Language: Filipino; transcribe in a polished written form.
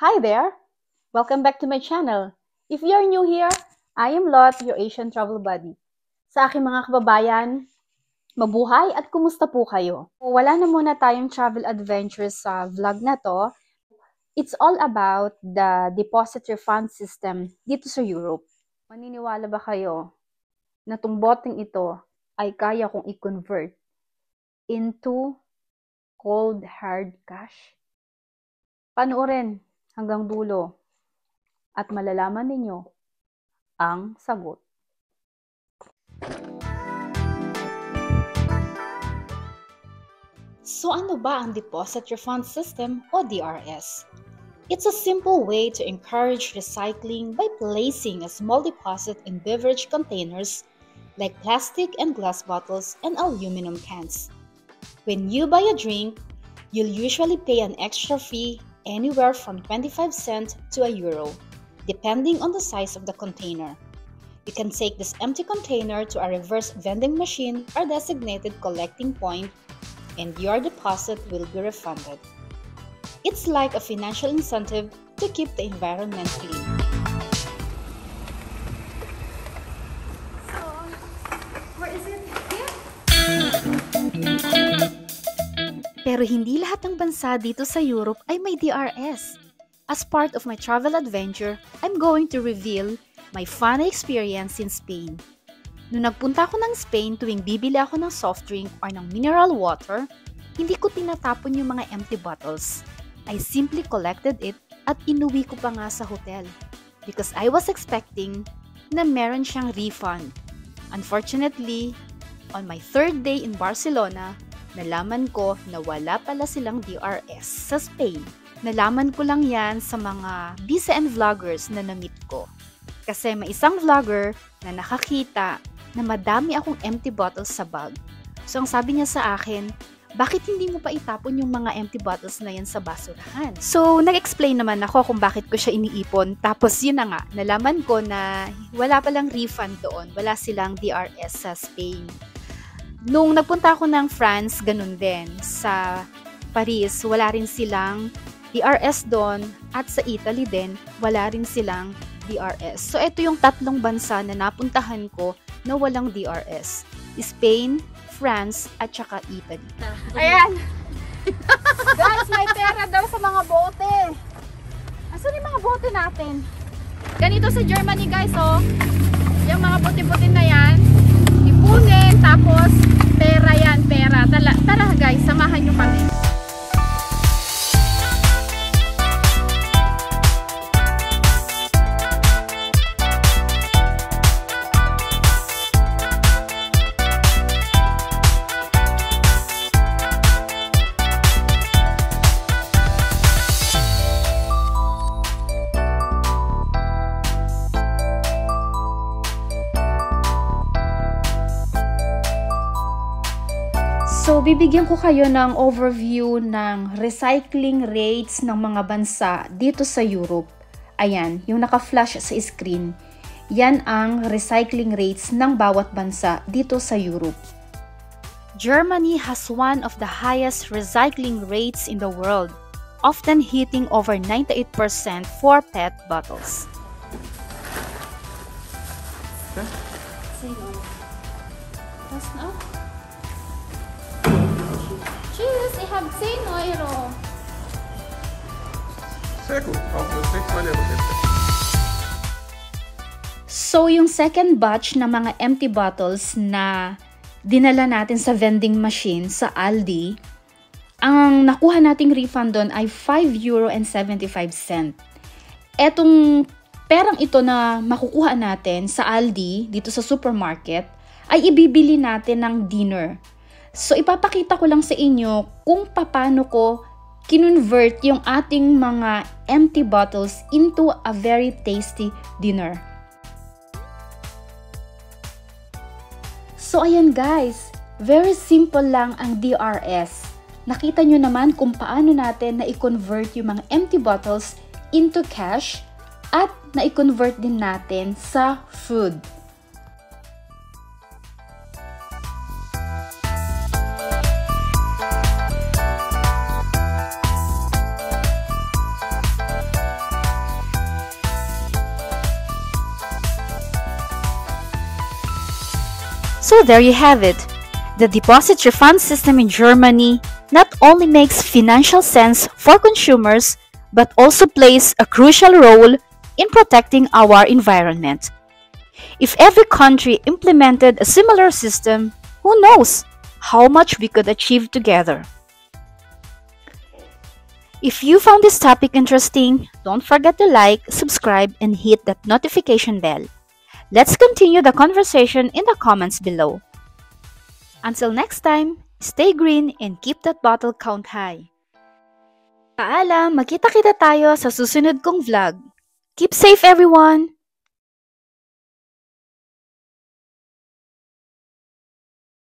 Hi there! Welcome back to my channel. If you're new here, I am Lot, your Asian travel buddy. Sa aking mga kababayan, mabuhay at kumusta po kayo? Wala na muna tayong travel adventures sa vlog na to. It's all about the deposit refund system dito sa Europe. Maniniwala ba kayo na tong boteng ito ay kaya kong i-convert into cold hard cash? Panoorin hanggang dulo at malalaman ninyo ang sagot. So ano ba ang Deposit Refund System o DRS? It's a simple way to encourage recycling by placing a small deposit in beverage containers like plastic and glass bottles and aluminum cans. When you buy a drink, you'll usually pay an extra fee anywhere from 25 cents to €1, depending on the size of the container. You can take this empty container to a reverse vending machine or designated collecting point, and your deposit will be refunded. It's like a financial incentive to keep the environment clean. So, where is it? Here? Pero hindi lahat ng bansa dito sa Europe ay may DRS. As part of my travel adventure, I'm going to reveal my fun experience in Spain. Nung nagpunta ako ng Spain tuwing bibili ako ng soft drink or ng mineral water, hindi ko tinatapon yung mga empty bottles. I simply collected it at inuwi ko pa nga sa hotel because I was expecting na meron siyang refund. Unfortunately, on my third day in Barcelona, nalaman ko na wala pala silang DRS sa Spain. Nalaman ko lang yan sa mga BCN vloggers na na-meet ko. Kasi may isang vlogger na nakakita na madami akong empty bottles sa bag. So ang sabi niya sa akin, bakit hindi mo pa itapon yung mga empty bottles na yan sa basurahan? So nag-explain naman ako kung bakit ko siya iniipon. Tapos yun na nga, nalaman ko na wala palang refund doon. Wala silang DRS sa Spain. Nung nagpunta ako ng France, ganun din. Sa Paris, wala rin silang DRS doon. At sa Italy din, wala rin silang DRS. So, ito yung tatlong bansa na napuntahan ko na walang DRS. Spain, France, at saka Italy. Ayan! Guys, may pera daw sa mga bote. Asan yung mga bote natin? Ganito sa Germany, guys, oh. Yung mga bote-bote na yan. Ipunin, tapos pera yan, pera. Tara guys, samahan nyo kami. So, bibigyan ko kayo ng overview ng recycling rates ng mga bansa dito sa Europe. Ayan, yung naka-flash sa screen. Yan ang recycling rates ng bawat bansa dito sa Europe. Germany has one of the highest recycling rates in the world, often hitting over 98% for PET bottles. Was na? Tschüss, ich habe 10 Euro. Sehr gut, auch das nächste Mal bitte. So, yung second batch na mga empty bottles na dinala natin sa vending machine sa Aldi, ang nakuha nating refund doon ay €5.75. Etong perang ito na makukuha natin sa Aldi, dito sa supermarket, ay ibibili natin ng dinner. So, ipapakita ko lang sa inyo kung paano ko kinonvert yung ating mga empty bottles into a very tasty dinner. So, ayan guys, very simple lang ang DRS. Nakita nyo naman kung paano natin na i-convert yung mga empty bottles into cash at na i-convert din natin sa food. So there you have it. The deposit refund system in Germany not only makes financial sense for consumers, but also plays a crucial role in protecting our environment. If every country implemented a similar system, who knows how much we could achieve together. If you found this topic interesting, don't forget to like, subscribe, and hit that notification bell. Let's continue the conversation in the comments below. Until next time, stay green and keep that bottle count high. Paalam, magkita-kita tayo sa susunod kong vlog. Keep safe everyone!